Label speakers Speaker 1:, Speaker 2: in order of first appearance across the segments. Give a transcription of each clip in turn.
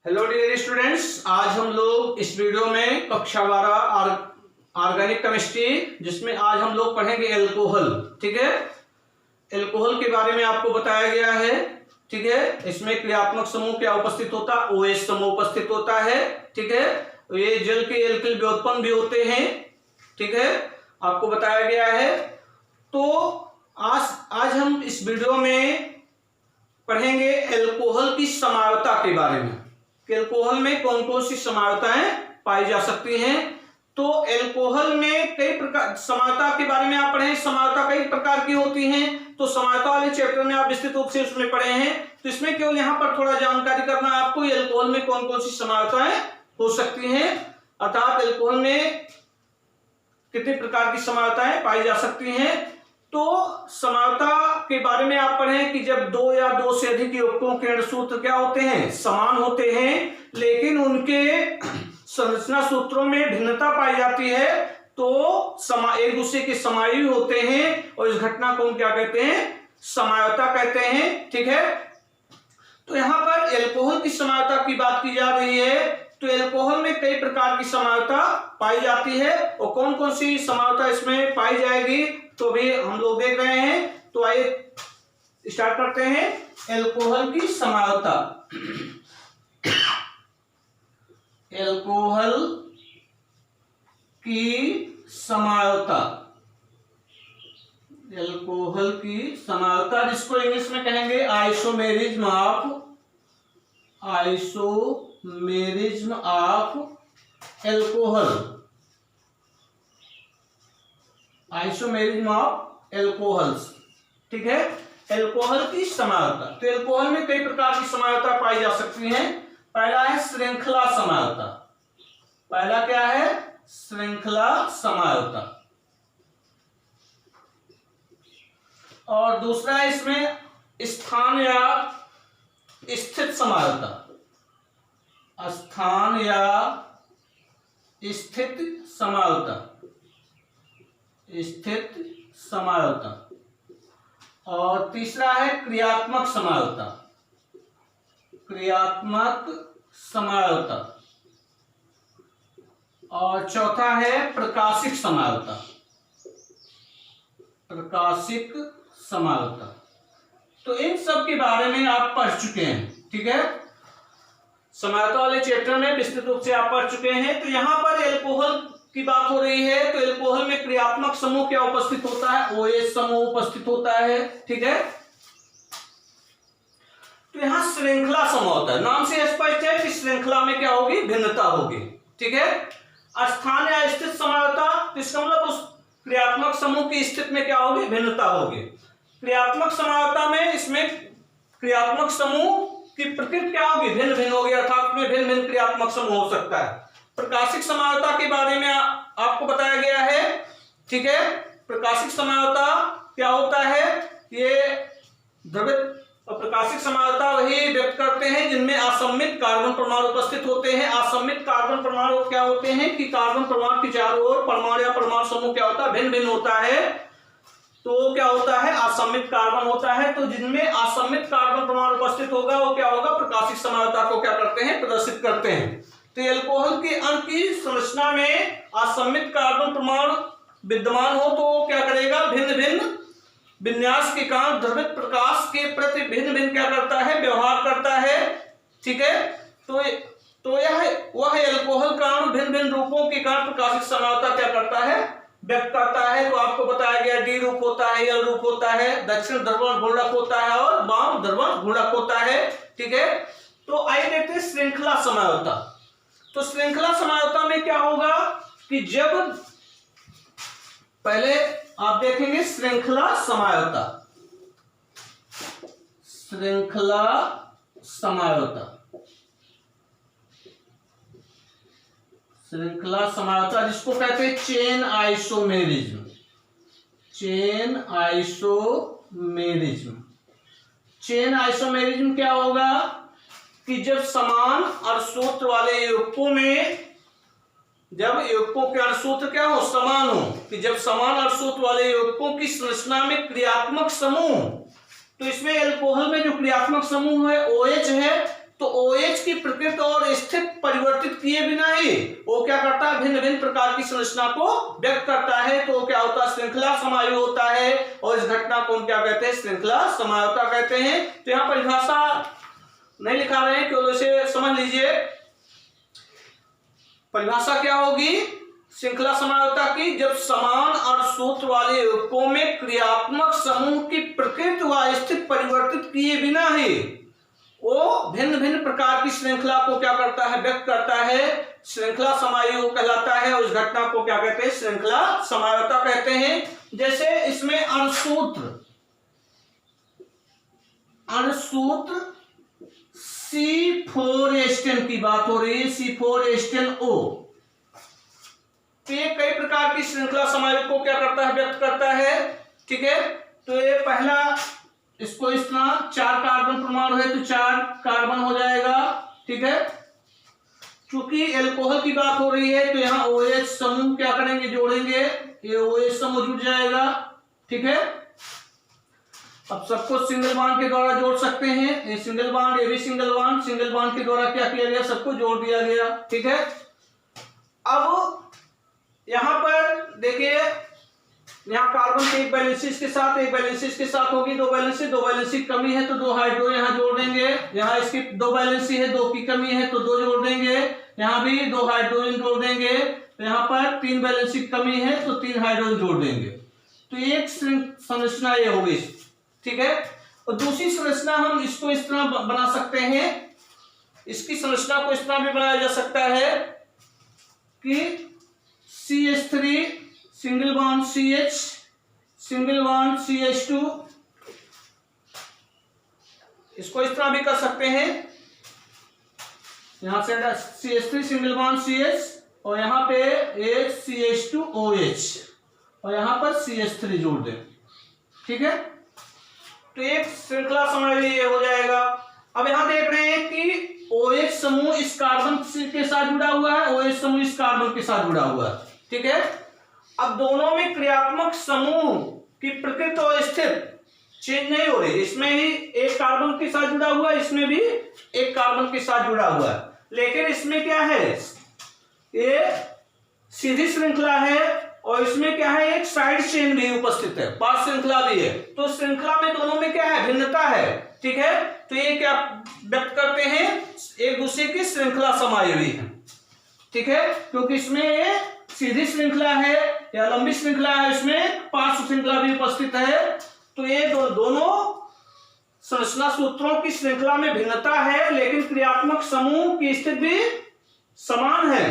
Speaker 1: Hello dear students, आज हम लोग इस वीडियो में कक्षा 12 ऑर्गेनिक केमिस्ट्री जिसमें आज हम लोग पढ़ेंगे एल्कोहल। ठीक है, एल्कोहल के बारे में आपको बताया गया है। ठीक है, इसमें क्रियात्मक समूह क्या उपस्थित होता है? OH समूह उपस्थित होता है। ठीक है, ये जल के एल्किल व्युत्पन्न भी होते हैं। ठीक है, आपको बताया गया है। तो आज हम इस वीडियो में पढ़ेंगे एल्कोहल की समावता के बारे में कि एल्कोहल में कौन कौन सी समावताएं पाई जा सकती हैं। तो एल्कोहल में कई प्रकार समावता के बारे में आप पढ़े, समावता कई प्रकार की होती हैं। तो समावता वाले चैप्टर में आप विस्तृत रूप से उसमें पढ़े हैं। तो इसमें केवल यहाँ पर थोड़ा जानकारी करना है आपको, एल्कोहल में कौन कौन सी समावताएं हो सकती हैं, अर्थात एल्कोहल में कितने प्रकार की समावताएं पाई जा सकती हैं। तो समावता के बारे में आप पढ़ें कि जब दो या दो से अधिक यौगिकों के अणुसूत्र क्या होते हैं? समान होते हैं, लेकिन उनके संरचना सूत्रों में भिन्नता पाई जाती है, तो एक दूसरे के समायी होते हैं और इस घटना को हम क्या कहते हैं? समावता कहते हैं। ठीक है, तो यहां पर एल्कोहल की समावता की बात की जा रही है। तो एल्कोहल में कई प्रकार की समावता पाई जाती है और कौन कौन सी समावता इसमें पाई जाएगी तो भी हम लोग देख रहे हैं। तो आइए स्टार्ट करते हैं। एल्कोहल की समावता, एल्कोहल की समावता, एल्कोहल की समावता जिसको इंग्लिश में कहेंगे isomerism of alcohol, isomerism of alcohols. ठीक है, एल्कोहल की समावता। तो एल्कोहल में कई प्रकार की समावता पाई जा सकती हैं। पहला है श्रृंखला समावता। पहला क्या है? श्रृंखला समावता। और दूसरा है इसमें स्थान या स्थित समावता, स्थान या स्थित समावता, स्थित समावता। और तीसरा है क्रियात्मक समावता, क्रियात्मक समावता। और चौथा है प्रकाशिक समावता, प्रकाशिक समावता। तो इन सब के बारे में आप पढ़ चुके हैं। ठीक है, समावता वाले चैप्टर में विस्तृत रूप से आप पढ़ चुके हैं। तो यहां पर एल्कोहल की बात हो रही है। तो एल्कोहल में क्रियात्मक समूह क्या उपस्थित होता है? OH समूह उपस्थित होता है। ठीक है, तो यहां श्रृंखला समूह होता है। नाम से स्पष्ट है कि श्रृंखला में क्या होगी? भिन्नता होगी। ठीक है, स्थान या स्थित समावता, इसका मतलब उस क्रियात्मक समूह की स्थिति में क्या होगी? भिन्नता होगी। क्रियात्मक समावता में इसमें क्रियात्मक समूह की प्रकृति क्या होगी? भिन्न भिन्न होगी, अर्थात में भिन्न भिन्न क्रियात्मक समूह हो सकता है। प्रकाशिक समावता के बारे में आपको बताया गया है। ठीक है, प्रकाशिक समावता क्या होता है? ये द्रवित और प्रकाशिक समावता वही व्यक्त करते हैं जिनमें असम्मित कार्बन परमाणु उपस्थित होते हैं। असम्मित कार्बन परमाणु क्या होते हैं कि कार्बन परमाणु के चारों ओर परमाणु या परमाणु समूह क्या होता है? भिन्न भिन्न होता है। तो क्या होता है? असम्मित कार्बन होता है। तो जिनमें असम्मित कार्बन परमाणु उपस्थित होगा वो क्या होगा? प्रकाशिक समावता को क्या करते हैं? प्रदर्शित करते हैं। तो एल्कोहल के अणु की संरचना में असम्मित कार्बन परमाणु विद्यमान हो तो क्या करेगा? भिन्न भिन्न विन्यास के कारण द्रवित प्रकाश के प्रति भिन्न भिन्न क्या करता है? व्यवहार करता है। ठीक है, तो यह वह एल्कोहल का अणु भिन्न भिन्न रूपों के कारण प्रकाशिक समावता क्या करता है? व्यक्त करता है। तो आपको बताया गया डी रूप होता है, एल रूप होता है, दक्षिण ध्रुवण घूर्णक होता है और वाम ध्रुवण घूर्णक होता है। ठीक है, तो आइए देखते हैं श्रृंखला समावता। तो श्रृंखला समावता में क्या होगा कि जब पहले आप देखेंगे श्रृंखला समावता, श्रृंखला समावता, श्रृंखला समावता जिसको कहते हैं chain isomerism, chain isomerism. Chain isomerism क्या होगा कि जब समान अणुसूत्र वाले यौगिकों में, जब यौगिकों के अणुसूत्र क्या हो? समान हो, कि जब समान अणुसूत्र वाले यौगिकों की संरचना में क्रियात्मक समूह, तो इसमें एल्कोहल में जो क्रियात्मक समूह है OH है, तो OH की प्रकृति और स्थिति परिवर्तित किए बिना ही वो क्या करता है, भिन्न भिन्न प्रकार की संरचना को व्यक्त करता है। तो क्या होता है, श्रृंखला समायु होता है, और इस घटना को हम क्या कहते हैं, श्रृंखला समायुता कहते हैं। तो यहाँ परिभाषा नहीं लिखा रहे हैं, केवल इसे समझ लीजिए। परिभाषा क्या होगी श्रृंखला समायुता की, जब समान और सूत्र वाले युग्कों में क्रियात्मक समूह की प्रकृति व स्थिति परिवर्तित किए बिना ही वो भिन्न भिन्न प्रकार की श्रृंखला को क्या करता है, व्यक्त करता है, श्रृंखला समायु कहलाता है। उस घटना को क्या कहते हैं, श्रृंखला समायुता कहते हैं। जैसे इसमें अणुसूत्र C4H10 की बात हो रही है, C4H10O। तो ये कई प्रकार की श्रृंखला समायु को क्या करता है, व्यक्त करता है। ठीक है, तो ये पहला, इसको इस तरह 4 कार्बन परमाणु है तो 4 कार्बन हो जाएगा। ठीक है, चूंकि एल्कोहल की बात हो रही है तो यहाँ OH समूह क्या करेंगे, जोड़ेंगे, ये OH समूह जुड़ जाएगा। ठीक है, अब सबको सिंगल बॉन्ड के द्वारा जोड़ सकते हैं, ये सिंगल बॉन्ड, ये भी सिंगल बॉन्ड के द्वारा क्या किया गया, सबको जोड़ दिया गया। ठीक है, अब यहां पर देखिए, यहाँ कार्बन की एक वैलेंसी के साथ, एक वैलेंसी के साथ होगी, दो वैलेंसी कमी है तो 2 हाइड्रो यहाँ जोड़ देंगे। यहाँ इसकी 2 वैलेंसी है, 2 की कमी है तो 2 जोड़ देंगे। यहाँ भी 2 हाइड्रोजन जोड़ देंगे। तो यहाँ पर 3 वैलेंसी कमी है तो 3 हाइड्रोजन जोड़ देंगे। तो एक संरचना ये होगी। ठीक है, और दूसरी संरचना हम इसको इस तरह बना सकते हैं, इसकी संरचना को इस तरह भी बनाया जा सकता है कि CH3 single bond CH single bond CH2, इसको इस तरह भी कर सकते हैं। यहां से CH3 सिंगल बॉन्ड CH और यहां पे एक CH2OH और यहां पर CH3 जोड़ दें। ठीक है, तो एक श्रृंखला समायु ये हो जाएगा। अब यहां देख रहे हैं कि OH समूह इस कार्बन के साथ जुड़ा हुआ है, OH समूह इस कार्बन के साथ जुड़ा हुआ है। ठीक है, अब दोनों में क्रियात्मक समूह की प्रकृति और स्थिति चेंज नहीं हो रही। इसमें ही एक कार्बन के साथ जुड़ा हुआ है, इसमें भी एक कार्बन के साथ जुड़ा हुआ है, लेकिन इसमें क्या है, ये सीधी श्रृंखला है और इसमें क्या है, एक साइड चेन भी उपस्थित है, पार्श्व श्रृंखला भी है। तो श्रृंखला में दोनों में क्या है, भिन्नता है। ठीक है, तो ये क्या व्यक्त करते हैं, एक दूसरे की श्रृंखला समायु है। ठीक है, क्योंकि इसमें सीधी श्रृंखला है या लंबी श्रृंखला है, इसमें पार्श्व श्रृंखला भी उपस्थित है। तो ये दोनों संरचना सूत्रों की श्रृंखला में भिन्नता है, लेकिन क्रियात्मक समूह की स्थिति भी समान है।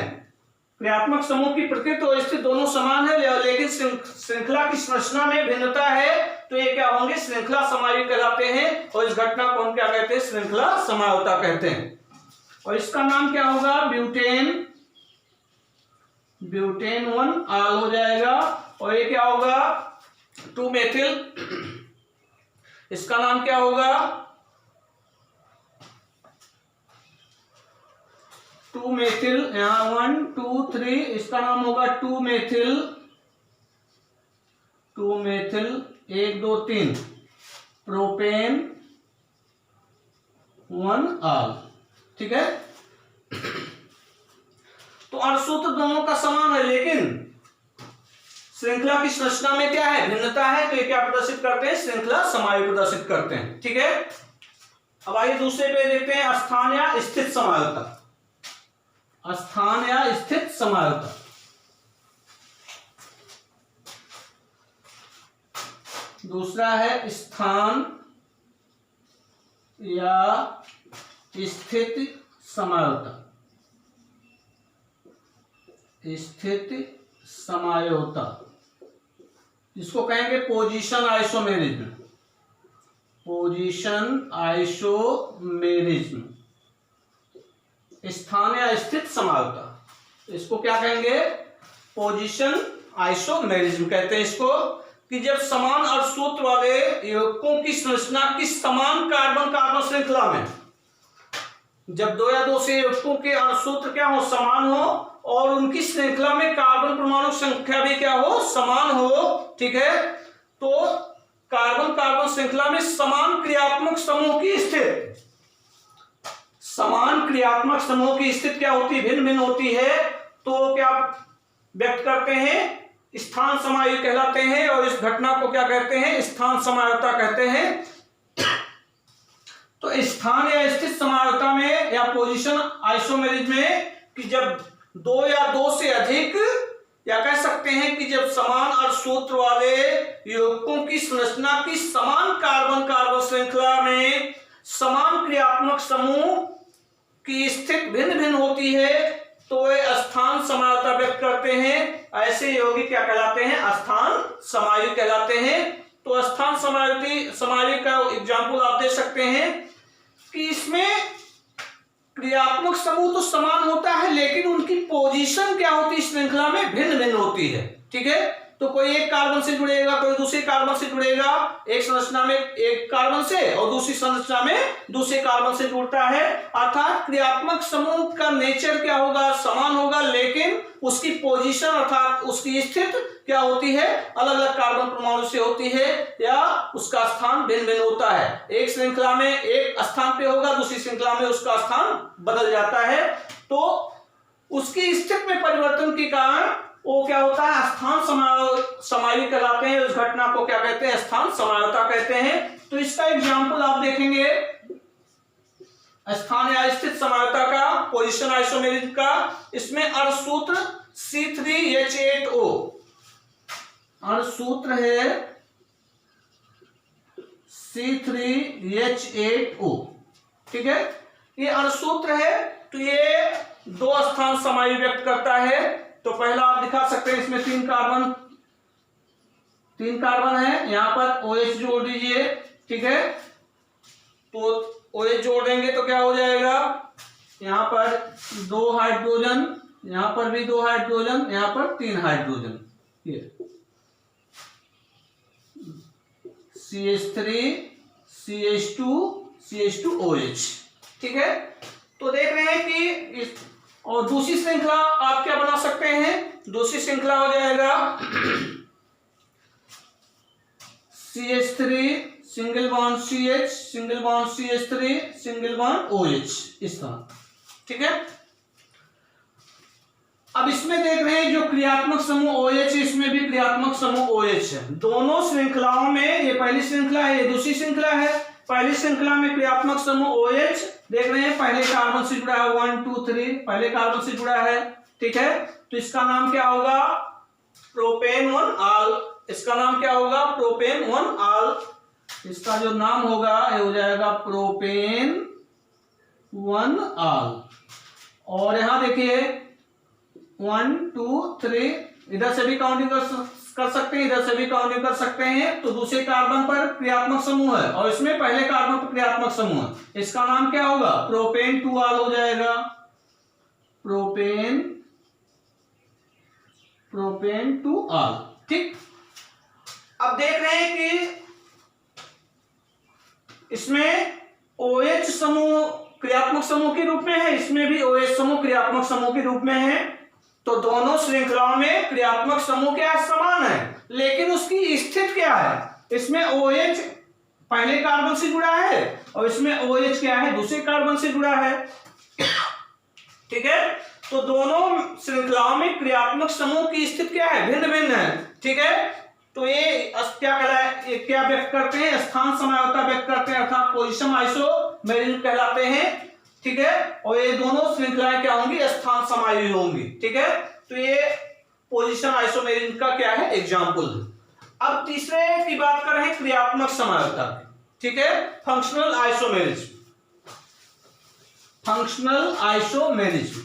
Speaker 1: क्रियात्मक समूह की प्रकृति और स्थिति दोनों समान है, लेकिन श्रृंखला की संरचना में भिन्नता है। तो ये क्या होंगे, श्रृंखला समायु कहलाते हैं। और इस घटना को हम क्या कहते हैं, श्रृंखला समायुता कहते हैं। और इसका नाम क्या होगा, ब्यूटेन 1 आल हो जाएगा। और ये क्या होगा, 2 मेथिल, इसका नाम क्या होगा, 2 मेथिल। यहां 1 2 3, इसका नाम होगा 2 मेथिल 1 2 3 प्रोपेन 1 आल। ठीक है, तो अणुसूत्र दोनों का समान है, लेकिन श्रृंखला की संरचना में क्या है, भिन्नता है। तो ये क्या प्रदर्शित करते हैं, श्रृंखला समायु प्रदर्शित करते हैं। ठीक है, अब आइए दूसरे पे देखते हैं, स्थान या स्थित समायुता। स्थान या स्थित समायुता, दूसरा है स्थान या स्थित समायुता। स्थिति समायुता, इसको कहेंगे पोजीशन आइसोमेरिज्म। पोजीशन आइसोमेरिज्म, स्थान या स्थित समायुता, इसको क्या कहेंगे, पोजीशन आइसोमेरिज्म कहते हैं इसको। कि जब समान अणुसूत्र वाले यौगिकों की संरचना की समान कार्बन कार्बन श्रृंखला में, जब 2 या 2 से यौगिकों के अणुसूत्र क्या हो, समान हो, और उनकी श्रृंखला में कार्बन परमाणु संख्या भी क्या हो, समान हो। ठीक है, तो कार्बन कार्बन श्रृंखला में समान क्रियात्मक समूह की स्थिति समान क्रियात्मक समूह की स्थिति क्या होती है, भिन्न भिन्न होती है, तो क्या व्यक्त करते हैं, स्थान समायु कहलाते हैं। और इस घटना को क्या कहते हैं, स्थान समायता कहते हैं। तो स्थान या स्थित समायता में या पोजीशन आइसोमेरिज्म में कि जब दो या दो से अधिक, या कह सकते हैं कि जब समान और सूत्र वाले यौगिकों की संरचना की समान कार्बन कार्बन श्रृंखला में समान क्रियात्मक समूह की स्थिति भिन्न भिन्न होती है, तो वे स्थान समायता व्यक्त करते हैं। ऐसे यौगिक क्या कहलाते हैं, स्थान समायु कहलाते हैं। तो स्थान समायु का एग्जाम्पल आप दे सकते हैं कि इसमें क्रियात्मक समूह तो समान होता है, लेकिन उनकी पोजीशन क्या होती है श्रृंखला में, भिन्न भिन्न होती है। ठीक है, तो कोई एक कार्बन से जुड़ेगा, कोई दूसरे कार्बन से जुड़ेगा, एक संरचना में एक कार्बन से और दूसरी संरचना में दूसरे कार्बन से जुड़ता है। अर्थात क्रियात्मक समूह का नेचर क्या होगा, समान होगा, लेकिन उसकी पोजीशन अर्थात उसकी स्थिति क्या होती है, अलग अलग कार्बन परमाणु से होती है, या उसका स्थान भिन्न भिन्न होता है। एक श्रृंखला में एक स्थान पे होगा, दूसरी श्रृंखला में उसका स्थान बदल जाता है। तो उसकी स्थिति में परिवर्तन के कारण वो क्या होता है, स्थान समायु कहलाते हैं। उस घटना को क्या कहते हैं, स्थान समायता कहते हैं। तो इसका एग्जाम्पल आप देखेंगे स्थान या स्थित समायता का, पोजीशन आइसोमेरिज्म का। इसमें अर्धसूत्र C3H8O, अर्धसूत्र है C3H8O। ठीक है, ये अर्धसूत्र है, तो ये दो स्थान समायु व्यक्त करता है। तो पहला आप दिखा सकते हैं, इसमें तीन कार्बन है, यहां पर OH जोड़ दीजिए। ठीक है, तो OH जोड़ देंगे तो क्या हो जाएगा, यहां पर 2 हाइड्रोजन, यहां पर भी 2 हाइड्रोजन, यहां पर 3 हाइड्रोजन, ये CH3 CH2 CH2OH। ठीक है, तो देख रहे हैं कि और दूसरी श्रृंखला आप क्या बना सकते हैं, दूसरी श्रृंखला हो जाएगा CH3 single bond CH single bond CH3 single bond OH, इस तरह। ठीक है, अब इसमें देख रहे हैं जो क्रियात्मक समूह OH, इसमें भी क्रियात्मक समूह OH है। दोनों श्रृंखलाओं में, ये पहली श्रृंखला है, ये दूसरी श्रृंखला है। पहली श्रृंखला में क्रियात्मक समूह OH देख रहे हैं, पहले कार्बन से जुड़ा है 1 2 3, पहले कार्बन से जुड़ा है। ठीक है, तो इसका नाम क्या होगा, प्रोपेन 1 आल। इसका नाम क्या होगा, प्रोपेन 1 आल। इसका जो नाम होगा ये हो जाएगा प्रोपेन 1 आल। और यहां देखिए 1 2 3, इधर से भी काउंटिंग कर सकते हैं, इधर से भी काउंटिंग कर सकते हैं। तो दूसरे कार्बन पर क्रियात्मक समूह है और इसमें पहले कार्बन पर क्रियात्मक समूह है। इसका नाम क्या होगा, प्रोपेन 2 आल हो जाएगा, प्रोपेन 2 आल। ठीक, अब देख रहे हैं कि इसमें OH समूह क्रियात्मक समूह के रूप में है, इसमें भी OH समूह क्रियात्मक समूह के रूप में है। तो दोनों श्रृंखलाओं में क्रियात्मक समूह क्या है, समान है, लेकिन उसकी स्थिति क्या है। इसमें OH पहले कार्बन से जुड़ा है और इसमें OH क्या है, दूसरे कार्बन से जुड़ा है। ठीक है, तो दोनों श्रृंखलाओं में क्रियात्मक समूह की स्थिति क्या है, भिन्न भिन्न है। ठीक है, तो ये क्या कहलाए, क्या व्यक्त करते हैं, स्थान समायता व्यक्त करते हैं, अर्थात पोजीशन आइसोमेरिज्म कहलाते हैं। ठीक है, और ये दोनों श्रृंखलाएं क्या होंगी, स्थान समायु होंगी। ठीक है, तो ये पोजीशन आइसोमेरिज्म का क्या है, एग्जाम्पल। अब तीसरे की बात कर रहे हैं क्रियात्मक समायता। ठीक है, फंक्शनल आइसोमेरिज्म, फंक्शनल आइसोमेरिज्म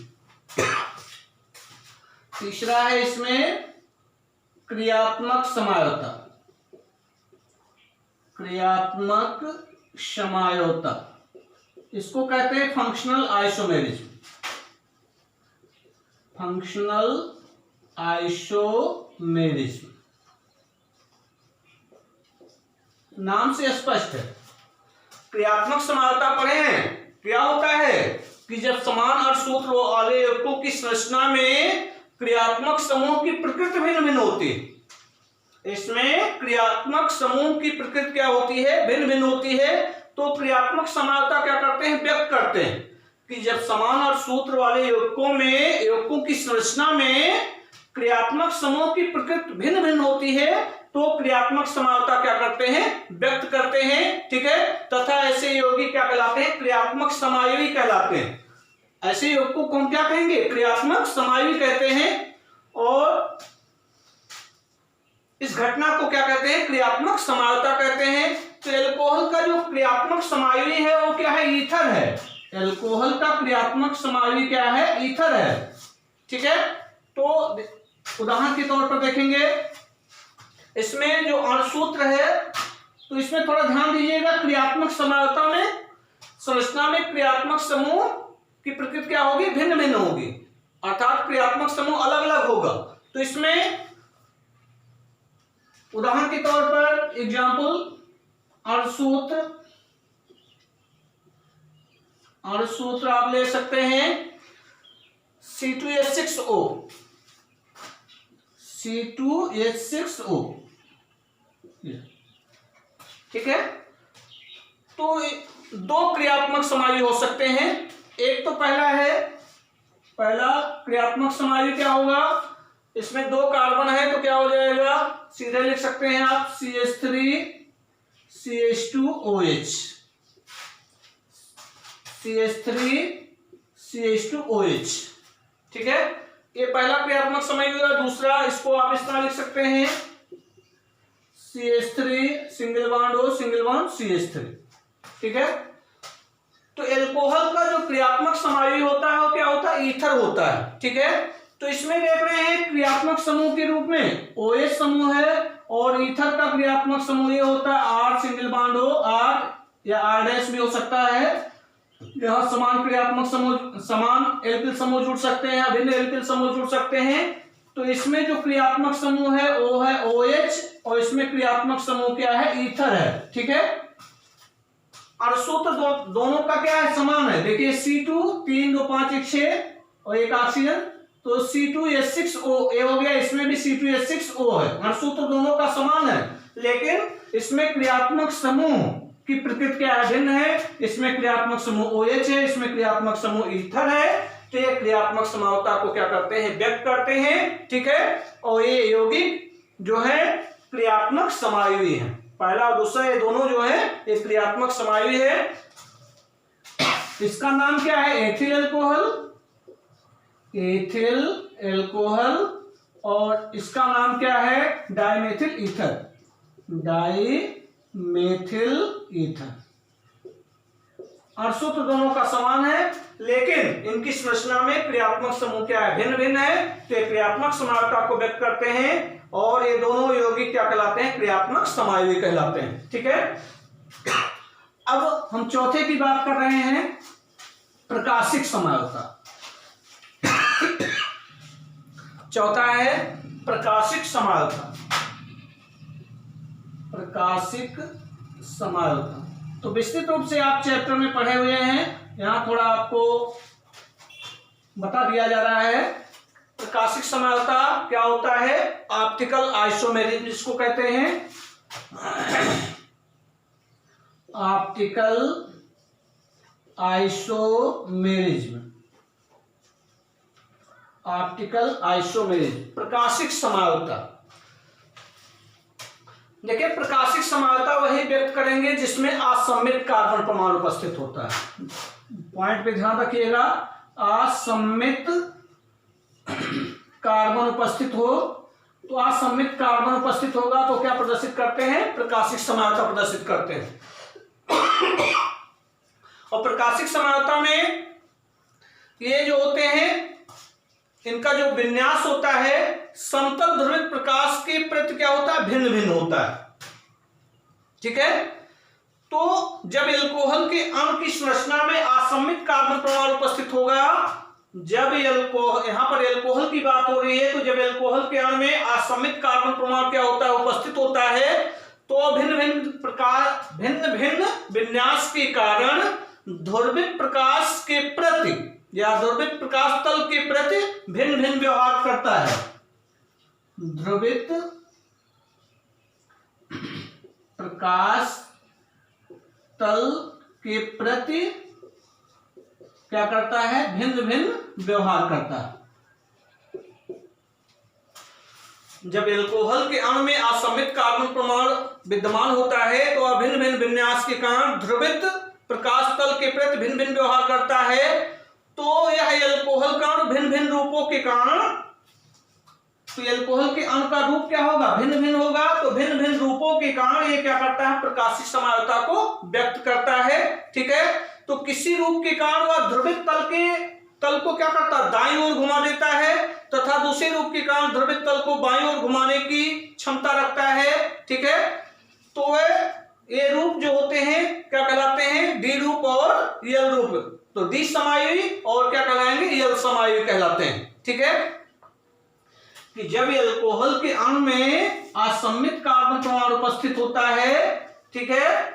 Speaker 1: तीसरा है। इसमें क्रियात्मक समायता, क्रियात्मक समायता, इसको कहते हैं फंक्शनल आइसोमेरिज्म, फंक्शनल आइसोमेरिज्म। नाम से स्पष्ट है, क्रियात्मक समायता पढ़े हैं, क्या होता है कि जब समान और सूत्र वाले यौगिकों की संरचना में क्रियात्मक समूह की प्रकृति भिन्न भिन्न होती है। इसमें क्रियात्मक समूह की प्रकृति क्या होती है, भिन्न भिन्न होती है। तो क्रियात्मक समायता क्या करते हैं, व्यक्त करते हैं कि जब समान और सूत्र वाले यौगिकों की संरचना में क्रियात्मक समूह की प्रकृति भिन्न भिन्न होती है तो क्रियात्मक समानता क्या करते हैं, व्यक्त करते हैं। ठीक है, तथा ऐसे यौगिक क्या कहलाते हैं, क्रियात्मक समायोगी कहलाते हैं। ऐसे यौगिकों को हम क्या कहेंगे, क्रियात्मक समायोगी कहते हैं। और इस घटना को क्या कहते हैं, क्रियात्मक समानता कहते हैं। तो एल्कोहल का जो क्रियात्मक समायोगी है वो क्या है, ईथर है। एल्कोहल का क्रियात्मक समायोगी क्या है, ईथर है। ठीक है, तो उदाहरण के तौर पर देखेंगे, इसमें जो अणुसूत्र है तो इसमें थोड़ा ध्यान दीजिएगा, क्रियात्मक समानता में संरचना में क्रियात्मक समूह की प्रकृति क्या होगी, भिन्न भिन्न होगी, अर्थात क्रियात्मक समूह अलग अलग होगा। तो इसमें उदाहरण के तौर पर एग्जाम्पल, अणुसूत्र आप ले सकते हैं C2H6O, C2H6O। ठीक है, तो दो क्रियात्मक समायोगी हो सकते हैं। एक तो पहला क्रियात्मक समायोगी क्या होगा, इसमें दो कार्बन है तो क्या हो जाएगा, सीधे लिख सकते हैं आप CH3 CH2OH, CH3 CH2OH। ठीक है, ये पहला क्रियात्मक समायोगी होगा। दूसरा, इसको आप इस तरह लिख सकते हैं CH3 single bond O single bond CH3। ठीक है, तो एल्कोहल का जो क्रियात्मक समायोगी होता है वो क्या होता है, ईथर होता है। ठीक है, तो इसमें देख रहे हैं क्रियात्मक समूह के रूप में OH समूह है और ईथर का क्रियात्मक समूह ये होता है R single bond O, R या R' भी हो सकता है। यहां समान क्रियात्मक समूह, समान एल्किल समूह जुड़ सकते हैं या भिन्न एल्किल समूह जुड़ सकते हैं। तो इसमें जो क्रियात्मक समूह है वो है OH और इसमें क्रियात्मक समूह क्या है, ईथर है। ठीक है, अणुसूत्र दोनों का क्या है, समान है। देखिए C2 3 2 5 1 6 और एक ऑक्सीजन, तो C2H6O ये हो गया, इसमें भी C2H6O है। अणुसूत्र दोनों का समान है, लेकिन इसमें क्रियात्मक समूह की प्रकृति क्या है, भिन्न है। इसमें क्रियात्मक समूह OH है, इसमें क्रियात्मक समूह ईथर है। तो ये क्रियात्मक समानता को क्या करते हैं, व्यक्त करते हैं। ठीक है, और ये यौगिक जो है क्रियात्मक समायोगी है। पहला और दूसरा ये दोनों जो है ये क्रियात्मक समायोगी है। इसका नाम क्या है, एथिल एल्कोहल, और इसका नाम क्या है, डाइमेथिल ईथर। अणुसूत्र दोनों का समान है, लेकिन इनकी संरचना में क्रियात्मक समूह क्या है, भिन्न भिन्न है। तो क्रियात्मक समानता को व्यक्त करते हैं और ये दोनों यौगिक क्या कहलाते हैं, क्रियात्मक समायोगी कहलाते हैं। ठीक है, अब हम चौथे की बात कर रहे हैं, प्रकाशिक समानता। चौथा है प्रकाशिक समानता। तो विस्तृत रूप से आप चैप्टर में पढ़े हुए हैं, यहां थोड़ा आपको बता दिया जा रहा है। प्रकाशिक समानता क्या होता है, ऑप्टिकल आइसोमेरिज्म जिसको कहते हैं, ऑप्टिकल आइसोमेरिज्म, प्रकाशिक समानता। देखिए, प्रकाशिक समानता वही व्यक्त करेंगे जिसमें असममित कार्बन परमाणु उपस्थित होता है। पॉइंट पे ध्यान रखिएगा, असममित कार्बन उपस्थित हो, तो असममित कार्बन उपस्थित होगा तो क्या प्रदर्शित करते हैं, प्रकाशिक समानता प्रदर्शित करते हैं। और प्रकाशिक समानता में ये जो होते हैं, इनका जो विन्यास होता है समतल ध्रुवित प्रकाश के प्रति क्या होता है, भिन्न भिन्न होता है। ठीक है, तो जब एल्कोहल के अणु की संरचना में असममित कार्बन परमाणु उपस्थित होगा, जब यहां पर एल्कोहल की बात हो रही है, तो जब एल्कोहल के अणु में असममित कार्बन परमाणु क्या होता है, उपस्थित होता है, तो भिन्न भिन्न विन्यास के कारण ध्रुवित प्रकाश के प्रति या ध्रुवित प्रकाश तल के प्रति भिन्न भिन्न व्यवहार करता है। ध्रुवित प्रकाश तल के प्रति क्या करता है, भिन्न भिन्न व्यवहार करता है। जब एल्कोहल के अणु में असममित कार्बन परमाणु विद्यमान होता है तो वह भिन्न भिन्न विन्यास के कारण ध्रुवित प्रकाश तल के प्रति भिन्न भिन्न व्यवहार करता है। तो यह एल्कोहल का अणु भिन्न भिन्न रूपों के कारण, तो एल्कोहल के अणु का रूप क्या होगा, भिन्न भिन्न होगा। तो भिन्न भिन्न रूपों के कारण ये क्या करता है, प्रकाशिक समानता को व्यक्त करता है। ठीक है, तो किसी रूप के कारण वह ध्रुवित तल को क्या करता है, दाईं ओर घुमा देता है, तथा दूसरे रूप के कारण ध्रुवित तल को बाईं ओर घुमाने की क्षमता रखता है। ठीक है, तो वह ये रूप जो होते हैं क्या कहलाते हैं, डी रूप और यल रूप। तो डी समायोगी और क्या कहलाएंगे, यल समायोगी कहलाते हैं। ठीक है, कि जब एल्कोहल के अणु में असममित कार्बन परमाणु उपस्थित होता है, ठीक है,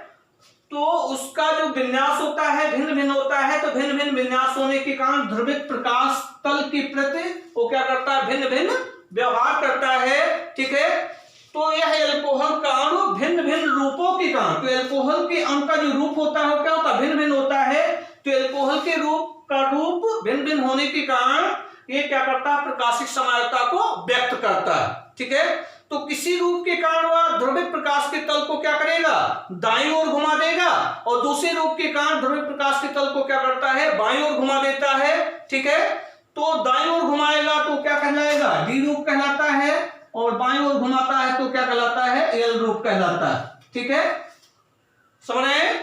Speaker 1: तो उसका जो विन्यास होता है भिन्न भिन्न होता है। तो भिन्न भिन्न विन्यास होने के कारण ध्रुवित प्रकाश तल के प्रति वो क्या करता है, भिन्न भिन्न व्यवहार करता है। ठीक है, तो यह एल्कोहल का अणु भिन्न भिन्न रूपों के कारण, तो एल्कोहल के अणु का जो रूप होता है वो क्या होता है, भिन्न भिन्न होता है। तो एल्कोहल के रूप का रूप भिन्न भिन्न होने के कारण ये क्या करता है, प्रकाशिक समानता को व्यक्त करता है। ठीक है, तो किसी रूप के कारण वह ध्रुवित प्रकाश के तल को क्या करेगा, दाईं ओर घुमा देगा, और दूसरे रूप के कारण ध्रुवित प्रकाश के तल को क्या करता है, बाईं ओर घुमा देता है। ठीक है, तो दाईं ओर घुमाएगा तो क्या कहलाएगा, डी रूप कहलाता है, और बाईं ओर घुमाता है तो क्या कहलाता है, एल रूप कहलाता है। ठीक है, समझ आए।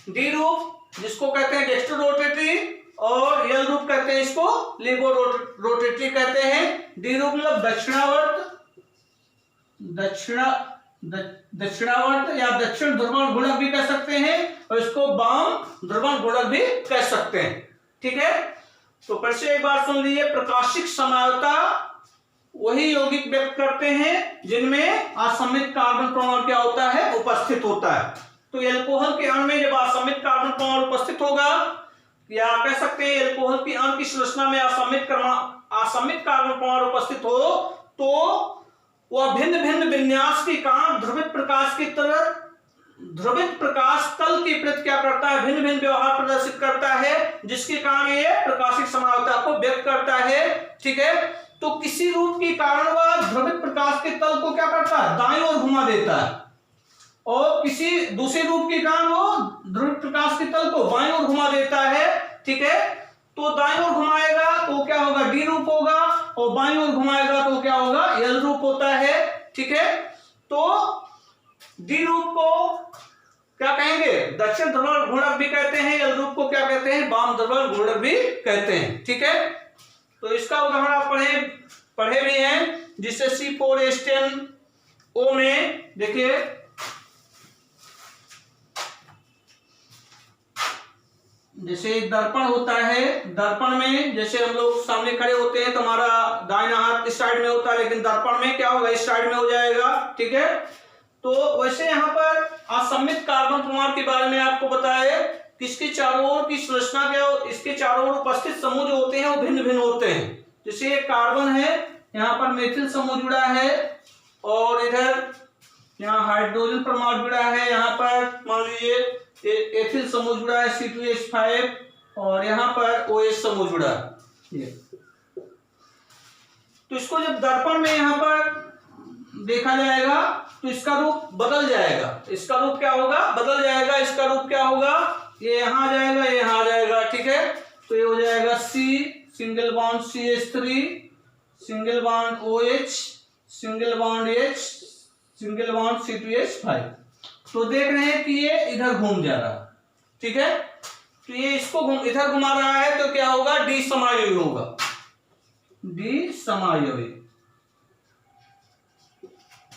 Speaker 1: डी रूप जिसको कहते हैं डेक्स्ट्रो रोटेटरी, और यल रूप कहते हैं इसको लिबो रोटेटरी कहते हैं। डी रूप मतलब दक्षिणावर्त या दक्षिण ध्रुवण गुणक भी कह सकते हैं, और इसको वाम ध्रुवण गुणक भी कह सकते हैं। ठीक है, तो फिर से एक बार सुन लीजिए, प्रकाशिक समानता वही यौगिक व्यक्त करते हैं जिनमें असममित कार्बन परमाणु क्या होता है, उपस्थित होता है। तो एल्कोहल के अणु में जब असममित कार्बन परमाणु उपस्थित होगा, या कह सकते हैं एल्कोहल की अणु की संरचना में असममित कार्बन परमाणु उपस्थित हो, तो वह भिन्न भिन्न विन्यास के कारण ध्रुवित प्रकाश तल के प्रति क्या करता है, भिन्न भिन्न व्यवहार प्रदर्शित करता है, जिसके कारण यह प्रकाशिक समानता को व्यक्त करता है। ठीक है, तो किसी रूप के कारण वह ध्रुवित प्रकाश के तल को क्या करता है, दाईं ओर घुमा देता है, और किसी दूसरे रूप के कारण वो ध्रुवित प्रकाश के तल को बाईं ओर घुमा देता है। ठीक है, तो दाईं ओर घुमाएगा तो क्या होगा, डी रूप होगा, और बाईं ओर घुमाएगा तो क्या होगा, एल रूप होता है। ठीक है, तो डी रूप को क्या कहेंगे, दक्षिण ध्रुवण गुणक भी कहते हैं, एल रूप को क्या कहते हैं, वाम ध्रुवण गुणक भी कहते हैं। ठीक है, तो इसका उदाहरण आप पढ़े भी हैं, जिससे C4H10O में देखिए, जैसे एक दर्पण होता है, दर्पण में जैसे हम लोग सामने खड़े होते हैं तो हमारा दाहिना हाथ इस साइड में होता है, लेकिन दर्पण में क्या होगा, इस साइड में हो जाएगा। ठीक है, तो वैसे यहाँ पर असममित कार्बन परमाणु के बारे में आपको बताया, किसके चारों ओर की संरचना क्या, इसके चारों ओर उपस्थित समूह जो होते हैं वो भिन्न भिन्न होते हैं। जैसे एक कार्बन है, यहाँ पर मेथिल समूह जुड़ा है, और इधर यहाँ हाइड्रोजन परमाणु जुड़ा है, यहाँ पर मान लीजिए एथिल समूह जुड़ा है C2H5, और यहाँ पर OH समूह जुड़ा है। तो इसको जब दर्पण में यहाँ पर देखा जाएगा तो इसका रूप बदल जाएगा, इसका रूप क्या होगा, बदल जाएगा। इसका रूप क्या होगा, ये यहाँ आ जाएगा, ये यहाँ आ जाएगा। ठीक है, तो ये हो जाएगा C single bond CH3 single bond OH single bond H single bond C2H5। तो देख रहे हैं कि ये इधर घूम जा रहा है। ठीक है, तो ये इसको इधर घुमा रहा है तो क्या होगा, डी समायोगी होगा, डी समायोगी।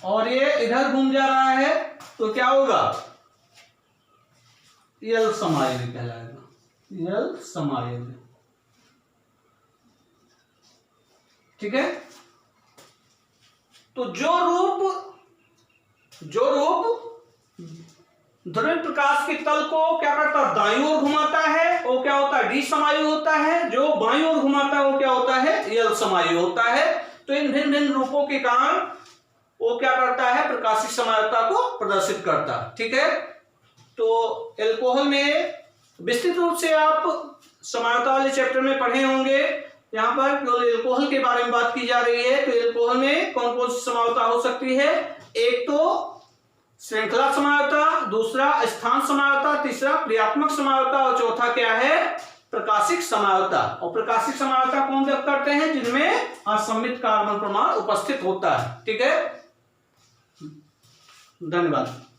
Speaker 1: और ये इधर घूम जा रहा है तो क्या होगा, यल समायोगी कहलाएगा, यल समायोगी। ठीक है, तो जो रूप ध्रुवित प्रकाश के तल को क्या करता है, दाईं ओर घुमाता है, वो क्या होता है, डी समायोगी होता है। जो बाईं ओर घुमाता है वो क्या होता है, यल समायोगी होता है। तो इन भिन्न भिन्न रूपों के कारण वो क्या करता है, प्रकाशिक समानता को प्रदर्शित करता है। ठीक है, तो एल्कोहल में विस्तृत रूप से आप समानता वाले चैप्टर में पढ़े होंगे। यहाँ पर केवल एल्कोहल के बारे में बात की जा रही है। तो एल्कोहल में कौन कौन सी समानता हो सकती है? एक तो श्रृंखला समानता, दूसरा स्थान समानता, तीसरा क्रियात्मक समानता और चौथा क्या है? प्रकाशिक समानता। और प्रकाशिक समानता कौन व्यक्त करते हैं? जिनमें असममित कार्बन प्रमाण उपस्थित होता है। ठीक है, धन्यवाद।